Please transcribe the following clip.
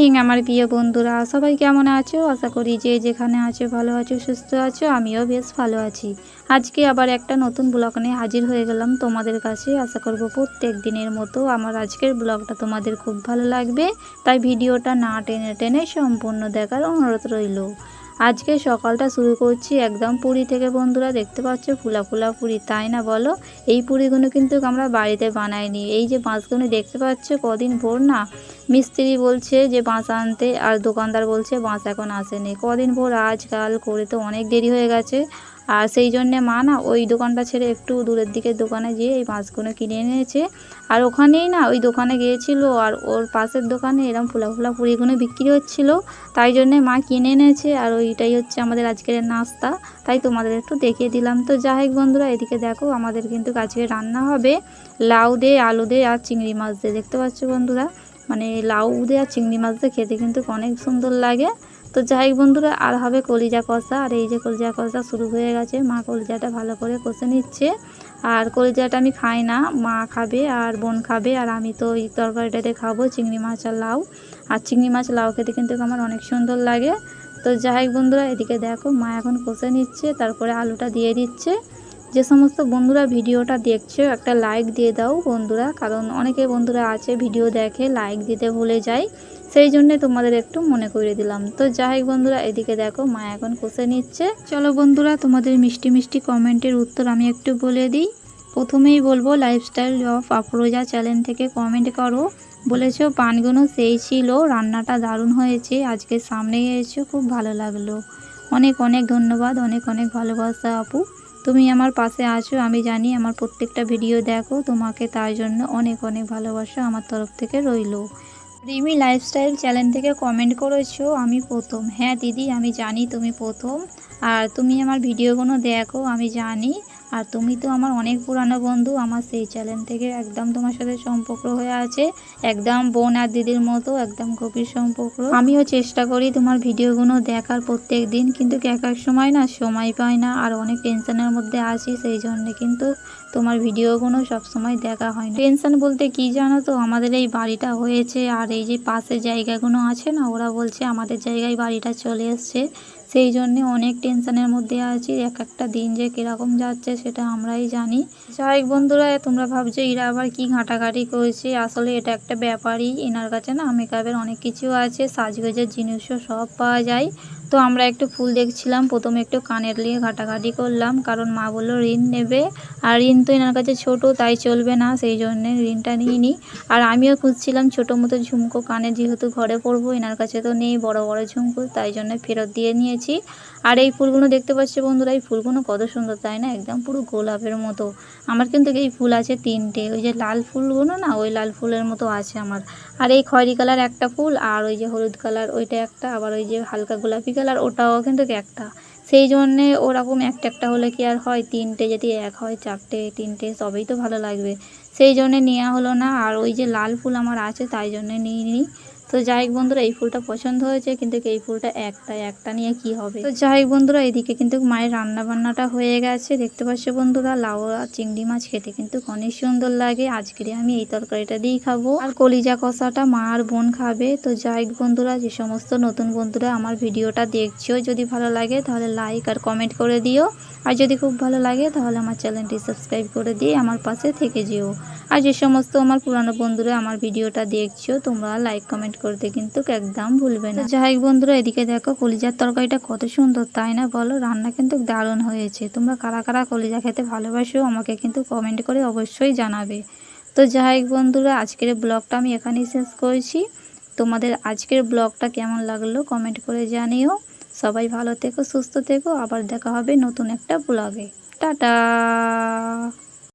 Morning আমার প্রিয় বন্ধুরা, সবাই কেমন আছো? আশা করি যে যেখানে আছো ভালো আছো, সুস্থ আছো। আমিও বেশ ভালো আছি। আজকে আবার একটা নতুন ব্লগ নিয়ে হাজির হয়ে গেলাম তোমাদের কাছে। আশা করব প্রত্যেক দিনের মতো আমার আজকের ব্লগটা তোমাদের খুব ভালো লাগবে, তাই ভিডিওটা না টেনে টেনে সম্পূর্ণ দেখার অনুরোধ রইল। আজকে সকালটা শুরু করছি একদম পুরি থেকে। বন্ধুরা দেখতে পাচ্ছ ফুলা ফুলা পুরি, তাই না বলো? এই পুরিগুলো কিন্তু আমরা বাড়িতে বানাইনি। এই যে বাঁশগুলো দেখতে পাচ্ছ, কদিন ভোর না মিস্ত্রি বলছে যে বাঁশ আনতে, আর দোকানদার বলছে বাঁশ এখন আসেনি। কদিন ভোর আজকাল করে তো অনেক দেরি হয়ে গেছে। আর সেই জন্যে মা না ওই দোকানটা ছেড়ে একটু দূরের দিকের দোকানে গিয়ে এই বাঁশগুলো কিনে এনেছে। আর ওখানেই না ওই দোকানে গিয়েছিল, আর ওর পাশের দোকানে এরকম ফুলা ফুলা পুরিগুলো বিক্রি হচ্ছিল, তাই জন্যে মা কিনে এনেছে। আর ওইটাই হচ্ছে আমাদের আজকের নাস্তা, তাই তোমাদের একটু দেখিয়ে দিলাম। তো যাই হোক বন্ধুরা, এদিকে দেখো আমাদের কিন্তু আজকে রান্না হবে লাউ দিয়ে, আলু দিয়ে আর চিংড়ি মাছ দিয়ে। দেখতে পাচ্ছ বন্ধুরা, মানে লাউ দিয়ে আর চিংড়ি মাছ দিয়ে খেতে কিন্তু অনেক সুন্দর লাগে। তো যাই হোক বন্ধুরা, আর হবে কলিজা কষা। আর এই যে কলিজা কষা শুরু হয়ে গেছে, মা কলিজাটা ভালো করে কষে নিচ্ছে। আর কলিজাটা আমি খাই না, মা খাবে আর বোন খাবে, আর আমি তো এই তরকারিটাতে খাবো চিংড়ি মাছ আর লাউ। আর চিংড়ি মাছ লাউ খেতে কিন্তু আমার অনেক সুন্দর লাগে। তো যাই হোক বন্ধুরা, এদিকে দেখো মা এখন কষে নিচ্ছে, তারপরে আলুটা দিয়ে দিচ্ছে। যে সমস্ত বন্ধুরা ভিডিওটা দেখছো একটা লাইক দিয়ে দাও বন্ধুরা, কারণ অনেকে বন্ধুরা আছে ভিডিও দেখে লাইক দিতে ভুলে যায়, সেই জন্যে তোমাদের একটু মনে করে দিলাম। তো যাই হোক বন্ধুরা, এদিকে দেখো মা এখন কষে নিচ্ছে। চলো বন্ধুরা, তোমাদের মিষ্টি মিষ্টি কমেন্টের উত্তর আমি একটু বলে দিই। প্রথমেই বলবো লাইফস্টাইল অফ আফরোজা চ্যানেল থেকে কমেন্ট করো, বলেছো পানগুলো সেই ছিল, রান্নাটা দারুণ হয়েছে, আজকে সামনে এসেছো, খুব ভালো লাগলো। অনেক অনেক ধন্যবাদ, অনেক অনেক ভালোবাসা আপু। তুমি আমার পাশে আছো, আমি জানি আমার প্রত্যেকটা ভিডিও দেখো, তোমাকে তার জন্য অনেক অনেক ভালোবাসা আমার তরফ থেকে রইলো। রিমি লাইফস্টাইল চ্যানেল থেকে কমেন্ট করেছো আমি প্রথম। হ্যাঁ দিদি, আমি জানি তুমি প্রথম, আর তুমি আমার ভিডিওগুলো দেখো আমি জানি। আর তুমি তো আমার অনেক পুরানো বন্ধু, আমার সেই চ্যানেল থেকে একদম তোমার সাথে সম্পর্ক হয়ে আছে, একদম বোন আর দিদির মতো, একদম গভীর সম্পর্ক। আমিও চেষ্টা করি তোমার ভিডিওগুলো দেখার প্রত্যেক দিন, কিন্তু এক এক সময় না সময় পাই না, আর অনেক টেনশনের মধ্যে আছি, সেই জন্যে কিন্তু তোমার ভিডিওগুলো সবসময় দেখা হয় না। টেনশন বলতে কি জানো তো, আমাদের এই বাড়িটা হয়েছে, আর এই যে পাশে জায়গাগুলো আছে না, ওরা বলছে আমাদের জায়গায় বাড়িটা চলে এসছে, সেই জন্যে অনেক টেনশনের মধ্যে আছি। এক একটা দিন যে কীরকম যাচ্ছে সেটা আমরাই জানি। যাই হোক বন্ধুরা, তোমরা ভাবছো এরা আবার কি ঘাঁটাঘাঁটি করেছে, আসলে এটা একটা ব্যাপারই। এনার কাছে না মেকআপের অনেক কিছু আছে, সাজগোজের জিনিসও সব পাওয়া যায়। তো আমরা একটু ফুল দেখছিলাম, প্রথমে একটু কানের নিয়ে ঘাটাঘাটি করলাম, কারণ মা বললো ঋণ নেবে, আর ঋণ তো এনার কাছে ছোটো, তাই চলবে না, সেই জন্যে ঋণটা নিইনি। আর আমিও খুঁজছিলাম ছোটো মতো ঝুমকো কানে, যেহেতু ঘরে পরবো, এনার কাছে তো নেই বড় বড় ঝুমকো, তাই জন্য ফেরত দিয়ে নিয়েছি। আর এই ফুলগুলো দেখতে পাচ্ছি বন্ধুরা, এই ফুলগুলো কত সুন্দর তাই না, একদম পুরো গোলাপের মতো। আমার কিন্তু এই ফুল আছে তিনটে, ওই যে লাল ফুলগুলো না, ওই লাল ফুলের মতো আছে আমার। আর এই খয়েরি কালার একটা ফুল, আর ওই যে হলুদ কালার ওইটা একটা, আবার ওই যে হালকা গোলাপি কালার ওটাও কিন্তু একটা। সেই জন্যে ওরকম একটা একটা হলে কি আর হয়, তিনটে যদি এক হয়, চারটে তিনটে সবই তো ভালো লাগবে, সেই জন্যে নেওয়া হলো না। আর ওই যে লাল ফুল আমার আছে, তাই জন্যে নিই। তো যাই হোক বন্ধুরা, এই ফুলটা পছন্দ হয়েছে, কিন্তু এই ফুলটা একটা নিয়ে কি হবে। তো যাই হোক বন্ধুরা, এদিকে কিন্তু মায়ের রান্না বান্নাটা হয়ে গেছে। দেখতে পাচ্ছ বন্ধুরা, লাউ আর চিংড়ি মাছ খেতে কিন্তু অনেক সুন্দর লাগে। আজকে আমি এই তরকারিটা দিয়েই খাবো, আর কলিজা কষাটা মা আর বোন খাবে। তো যাই হোক বন্ধুরা, যে সমস্ত নতুন বন্ধুরা আমার ভিডিওটা দেখছো, যদি ভালো লাগে তাহলে লাইক আর কমেন্ট করে দিও, আর যদি খুব ভালো লাগে তাহলে আমার চ্যানেলটি সাবস্ক্রাইব করে দিয়ে আমার পাশে থেকে যেও। আর যে সমস্ত আমার পুরানো বন্ধুরা আমার ভিডিওটা দেখছো, তোমরা লাইক কমেন্ট করতে কিন্তু একদম ভুলবে না। যাই হোক বন্ধুরা, এদিকে দেখো কলিজার তরকারিটা কত সুন্দর তাই না বলো, রান্না কিন্তু দারুণ হয়েছে। তোমরা কারা কারা কলিজা খেতে ভালোবাসো আমাকে কিন্তু কমেন্ট করে অবশ্যই জানাবে। তো যাই হোক বন্ধুরা, আজকের ব্লগটা আমি এখানেই শেষ করেছি। তোমাদের আজকের ব্লগটা কেমন লাগলো কমেন্ট করে জানিও। সবাই ভালো থেকো, সুস্থ থেকো, আবার দেখা হবে নতুন একটা ব্লগে। টাটা।